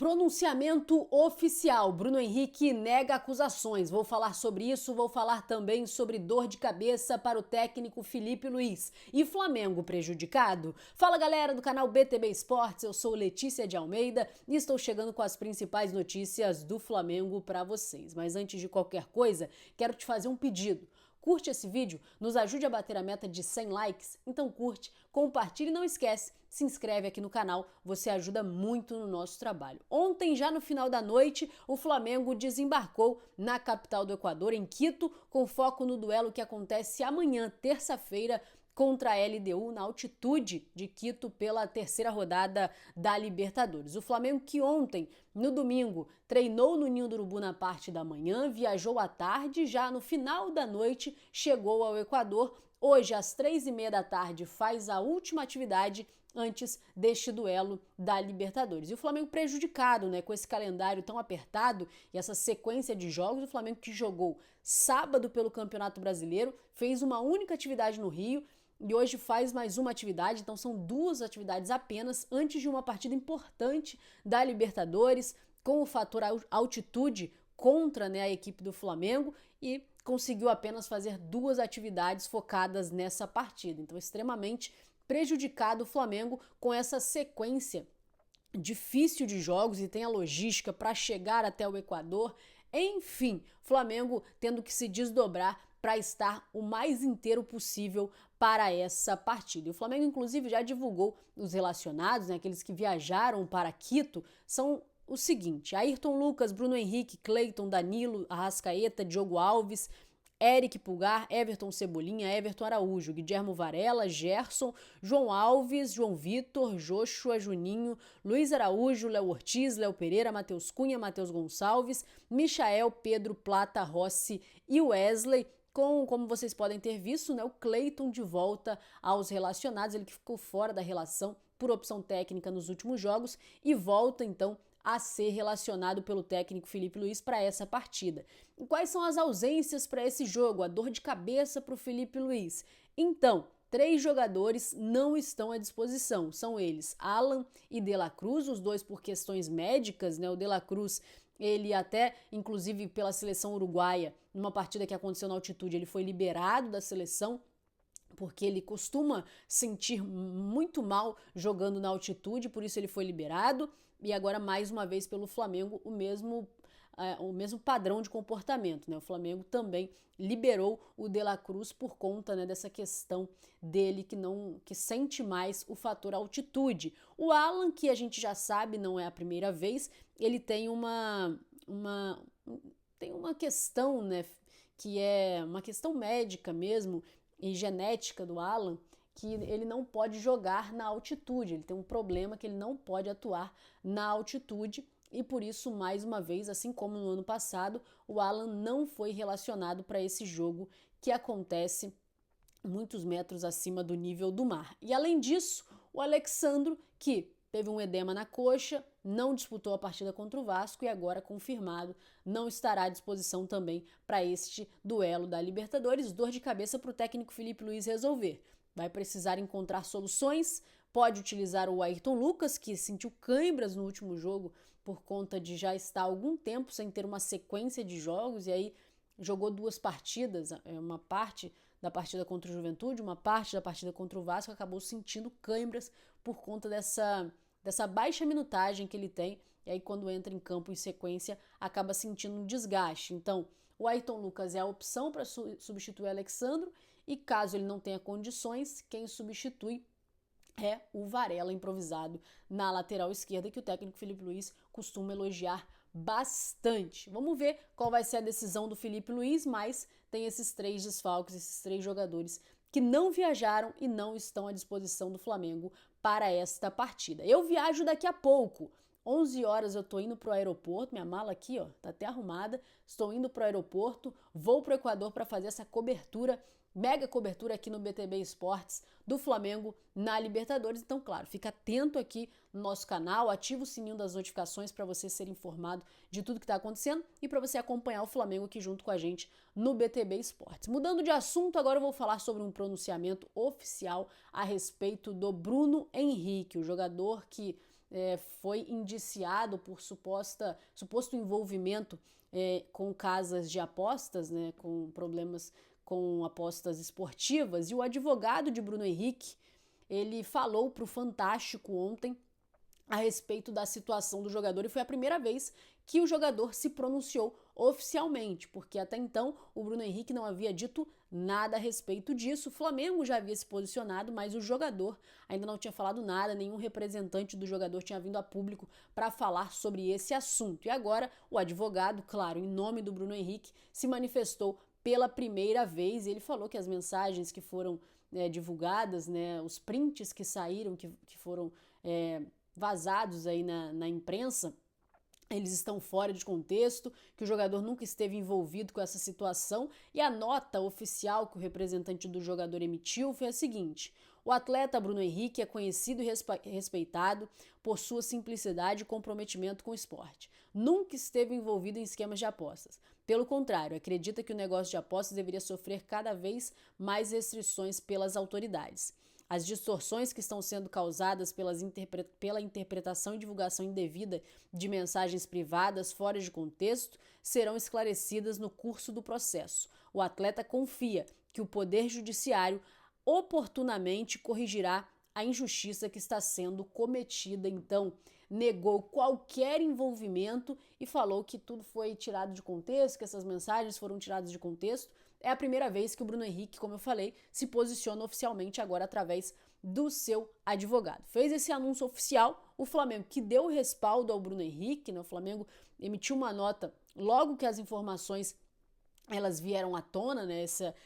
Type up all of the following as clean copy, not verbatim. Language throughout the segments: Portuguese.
Pronunciamento oficial. Bruno Henrique nega acusações. Vou falar sobre isso, vou falar também sobre dor de cabeça para o técnico Felipe Luiz. E Flamengo prejudicado? Fala galera do canal BTB Esportes, eu sou Letícia de Almeida e estou chegando com as principais notícias do Flamengo para vocês. Mas antes de qualquer coisa, quero te fazer um pedido. Curte esse vídeo, nos ajude a bater a meta de 100 likes, então curte, compartilhe e não esquece, se inscreve aqui no canal, você ajuda muito no nosso trabalho. Ontem, já no final da noite, o Flamengo desembarcou na capital do Equador, em Quito, com foco no duelo que acontece amanhã, terça-feira, contra a LDU na altitude de Quito pela terceira rodada da Libertadores. O Flamengo que ontem, no domingo, treinou no Ninho do Urubu na parte da manhã, viajou à tarde, já no final da noite chegou ao Equador. Hoje, às 3h30 da tarde, faz a última atividade antes deste duelo da Libertadores. E o Flamengo prejudicado, né, com esse calendário tão apertado e essa sequência de jogos. O Flamengo que jogou sábado pelo Campeonato Brasileiro, fez uma única atividade no Rio, e hoje faz mais uma atividade, então são duas atividades apenas antes de uma partida importante da Libertadores, com o fator altitude contra, né, a equipe do Flamengo, e conseguiu apenas fazer duas atividades focadas nessa partida. Então, extremamente prejudicado o Flamengo com essa sequência difícil de jogos e tem a logística para chegar até o Equador. Enfim, Flamengo tendo que se desdobrar para estar o mais inteiro possível para essa partida. E o Flamengo, inclusive, já divulgou os relacionados, né, aqueles que viajaram para Quito, são o seguinte: Ayrton Lucas, Bruno Henrique, Cleiton, Danilo, Arrascaeta, Diogo Alves, Eric Pulgar, Everton Cebolinha, Everton Araújo, Guilhermo Varela, Gerson, João Alves, João Vitor, Joshua, Juninho, Luiz Araújo, Léo Ortiz, Léo Pereira, Matheus Cunha, Matheus Gonçalves, Michael, Pedro, Plata, Rossi e Wesley. Como vocês podem ter visto, né, o Cleiton de volta aos relacionados, ele que ficou fora da relação por opção técnica nos últimos jogos e volta então a ser relacionado pelo técnico Felipe Luiz para essa partida. E quais são as ausências para esse jogo? A dor de cabeça para o Felipe Luiz. Então, 3 jogadores não estão à disposição. São eles Alan e De La Cruz, os dois por questões médicas, né? O De La Cruz, ele até, inclusive pela seleção uruguaia, numa partida que aconteceu na altitude, ele foi liberado da seleção, porque ele costuma sentir muito mal jogando na altitude, por isso ele foi liberado, e agora mais uma vez pelo Flamengo o mesmo padrão de comportamento, né? O Flamengo também liberou o De La Cruz por conta, né, dessa questão dele que sente mais o fator altitude. O Alan, que a gente já sabe, não é a primeira vez, ele tem uma questão, né, que é uma questão médica mesmo, e genética do Alan, que ele não pode jogar na altitude, ele tem um problema que ele não pode atuar na altitude e por isso, mais uma vez, assim como no ano passado, o Alan não foi relacionado para esse jogo que acontece muitos metros acima do nível do mar. E além disso, o Alexandro, que teve um edema na coxa, não disputou a partida contra o Vasco e agora confirmado não estará à disposição também para este duelo da Libertadores. Dor de cabeça para o técnico Felipe Luiz resolver. Vai precisar encontrar soluções, pode utilizar o Ayrton Lucas, que sentiu cãibras no último jogo por conta de já estar há algum tempo sem ter uma sequência de jogos, e aí jogou 2 partidas, uma parte da partida contra o Juventude, uma parte da partida contra o Vasco, acabou sentindo cãibras por conta dessa baixa minutagem que ele tem, e aí quando entra em campo em sequência, acaba sentindo um desgaste. Então, o Ayrton Lucas é a opção para substituir o Alexandro, e caso ele não tenha condições, quem substitui é o Varela improvisado na lateral esquerda, que o técnico Felipe Luiz costuma elogiar bastante. Vamos ver qual vai ser a decisão do Felipe Luiz, mas tem esses 3 desfalques, esses 3 jogadores que não viajaram e não estão à disposição do Flamengo para esta partida. Eu viajo daqui a pouco. 11 horas eu tô indo pro aeroporto, minha mala aqui, ó, tá até arrumada. Estou indo pro aeroporto, vou pro Equador para fazer essa cobertura, mega cobertura aqui no BTB Esportes do Flamengo na Libertadores. Então, claro, fica atento aqui no nosso canal, ativa o sininho das notificações para você ser informado de tudo que está acontecendo e para você acompanhar o Flamengo aqui junto com a gente no BTB Esportes. Mudando de assunto, agora eu vou falar sobre um pronunciamento oficial a respeito do Bruno Henrique, o jogador que foi indiciado por suposto envolvimento com casas de apostas, né, com problemas com apostas esportivas, e o advogado de Bruno Henrique, ele falou para o Fantástico ontem a respeito da situação do jogador, e foi a primeira vez que o jogador se pronunciou oficialmente, porque até então o Bruno Henrique não havia dito nada a respeito disso. O Flamengo já havia se posicionado, mas o jogador ainda não tinha falado nada, nenhum representante do jogador tinha vindo a público para falar sobre esse assunto. E agora o advogado, claro, em nome do Bruno Henrique, se manifestou pela primeira vez, e ele falou que as mensagens que foram divulgadas, né, os prints que saíram, que foram vazados aí na imprensa, eles estão fora de contexto, que o jogador nunca esteve envolvido com essa situação, e a nota oficial que o representante do jogador emitiu foi a seguinte: o atleta Bruno Henrique é conhecido e respeitado por sua simplicidade e comprometimento com o esporte. Nunca esteve envolvido em esquemas de apostas. Pelo contrário, acredita que o negócio de apostas deveria sofrer cada vez mais restrições pelas autoridades. As distorções que estão sendo causadas pela interpretação e divulgação indevida de mensagens privadas fora de contexto serão esclarecidas no curso do processo. O atleta confia que o Poder Judiciário oportunamente corrigirá a injustiça que está sendo cometida. Então, negou qualquer envolvimento e falou que tudo foi tirado de contexto, que essas mensagens foram tiradas de contexto. É a primeira vez que o Bruno Henrique, como eu falei, se posiciona oficialmente agora através do seu advogado. Fez esse anúncio oficial, o Flamengo, que deu o respaldo ao Bruno Henrique, né? O Flamengo emitiu uma nota logo que as informações elas vieram à tona, né?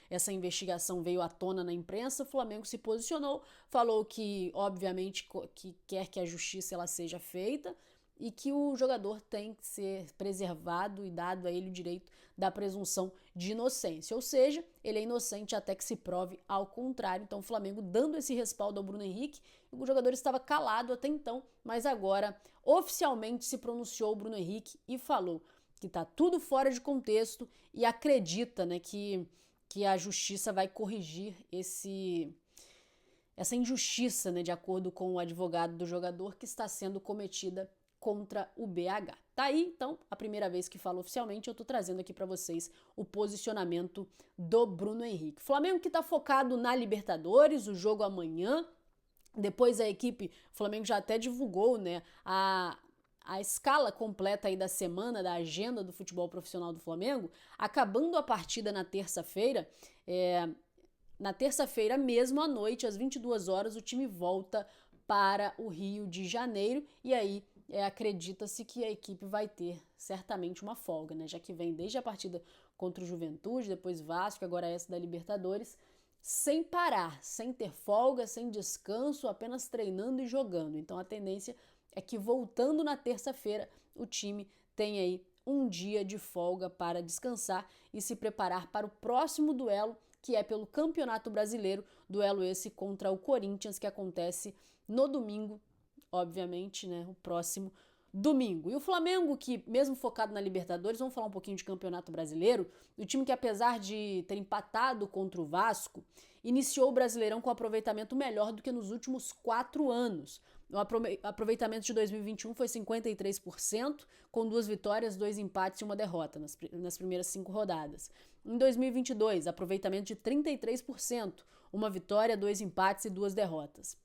Essa investigação veio à tona na imprensa. O Flamengo se posicionou, falou que, obviamente, que quer que a justiça ela seja feita e que o jogador tem que ser preservado e dado a ele o direito da presunção de inocência. Ou seja, ele é inocente até que se prove ao contrário. Então o Flamengo dando esse respaldo ao Bruno Henrique, o jogador estava calado até então, mas agora oficialmente se pronunciou o Bruno Henrique e falou que está tudo fora de contexto e acredita, né, que a justiça vai corrigir essa injustiça, né, de acordo com o advogado do jogador, que está sendo cometida contra o BH. Tá aí, então, a primeira vez que falo oficialmente, eu tô trazendo aqui para vocês o posicionamento do Bruno Henrique. Flamengo que tá focado na Libertadores, o jogo amanhã. Depois a equipe, o Flamengo já até divulgou, né, a escala completa aí da semana, da agenda do futebol profissional do Flamengo, acabando a partida na terça-feira. Na terça-feira mesmo, à noite, às 22 horas, o time volta para o Rio de Janeiro e aí acredita-se que a equipe vai ter certamente uma folga, né? Já que vem desde a partida contra o Juventude, depois Vasco, agora essa da Libertadores, sem parar, sem ter folga, sem descanso, apenas treinando e jogando. Então a tendência é que voltando na terça-feira o time tem aí um dia de folga para descansar e se preparar para o próximo duelo, que é pelo Campeonato Brasileiro, duelo esse contra o Corinthians, que acontece no domingo, obviamente, né, o próximo domingo. E o Flamengo, que mesmo focado na Libertadores, vamos falar um pouquinho de Campeonato Brasileiro, o time que apesar de ter empatado contra o Vasco, iniciou o Brasileirão com aproveitamento melhor do que nos últimos 4 anos. O aproveitamento de 2021 foi 53%, com 2 vitórias, 2 empates e 1 derrota nas primeiras 5 rodadas. Em 2022, aproveitamento de 33%, 1 vitória, 2 empates e 2 derrotas.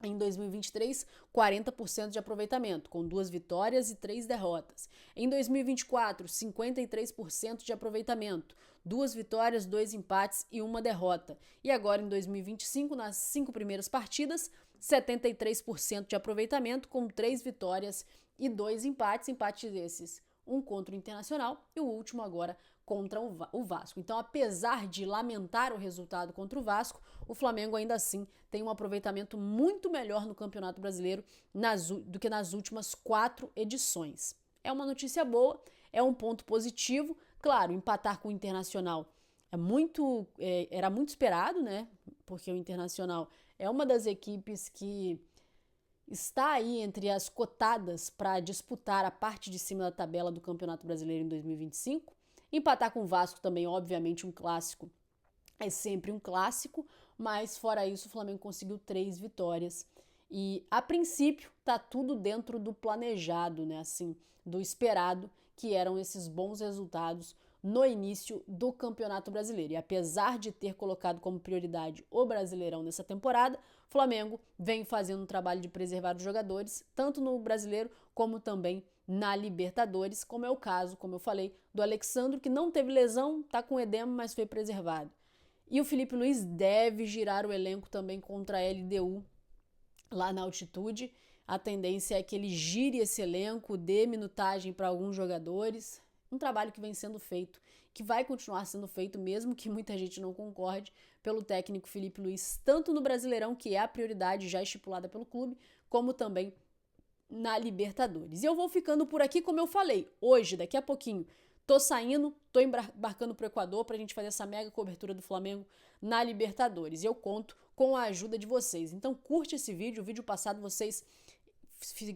Em 2023, 40% de aproveitamento, com 2 vitórias e 3 derrotas. Em 2024, 53% de aproveitamento, 2 vitórias, 2 empates e 1 derrota. E agora, em 2025, nas 5 primeiras partidas, 73% de aproveitamento, com 3 vitórias e 2 empates. Empates esses, um contra o Internacional e o último agora contra o Vasco. Então, apesar de lamentar o resultado contra o Vasco, o Flamengo ainda assim tem um aproveitamento muito melhor no Campeonato Brasileiro do que nas últimas 4 edições. É uma notícia boa, é um ponto positivo. Claro, empatar com o Internacional era muito esperado, né? Porque o Internacional é uma das equipes que está aí entre as cotadas para disputar a parte de cima da tabela do Campeonato Brasileiro em 2025. Empatar com o Vasco também, obviamente, um clássico é sempre um clássico, mas fora isso o Flamengo conseguiu 3 vitórias E, a princípio, tá tudo dentro do planejado, né? Assim, do esperado, que eram esses bons resultados no início do Campeonato Brasileiro. E apesar de ter colocado como prioridade o Brasileirão nessa temporada, o Flamengo vem fazendo um trabalho de preservar os jogadores, tanto no Brasileiro como também na Libertadores, como é o caso, como eu falei, do Alexandro, que não teve lesão, tá com edema, mas foi preservado. E o Filipe Luiz deve girar o elenco também contra a LDU lá na altitude. A tendência é que ele gire esse elenco, dê minutagem para alguns jogadores. Um trabalho que vem sendo feito, que vai continuar sendo feito, mesmo que muita gente não concorde, pelo técnico Filipe Luiz, tanto no Brasileirão, que é a prioridade já estipulada pelo clube, como também na Libertadores. E eu vou ficando por aqui, como eu falei, hoje, daqui a pouquinho, tô saindo, tô embarcando pro Equador pra gente fazer essa mega cobertura do Flamengo na Libertadores. E eu conto com a ajuda de vocês. Então curte esse vídeo, o vídeo passado vocês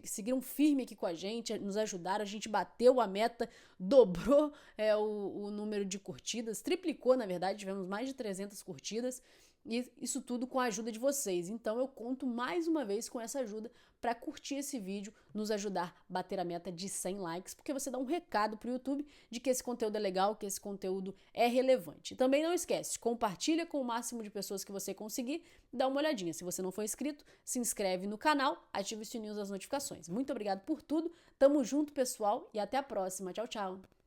seguiram firme aqui com a gente, nos ajudaram, a gente bateu a meta, dobrou o número de curtidas, triplicou na verdade, tivemos mais de 300 curtidas, e isso tudo com a ajuda de vocês. Então eu conto mais uma vez com essa ajuda para curtir esse vídeo, nos ajudar a bater a meta de 100 likes, porque você dá um recado pro YouTube de que esse conteúdo é legal, que esse conteúdo é relevante. Também não esquece, compartilha com o máximo de pessoas que você conseguir, dá uma olhadinha. Se você não for inscrito, se inscreve no canal, ativa o sininho das notificações. Muito obrigado por tudo, tamo junto pessoal e até a próxima. Tchau, tchau!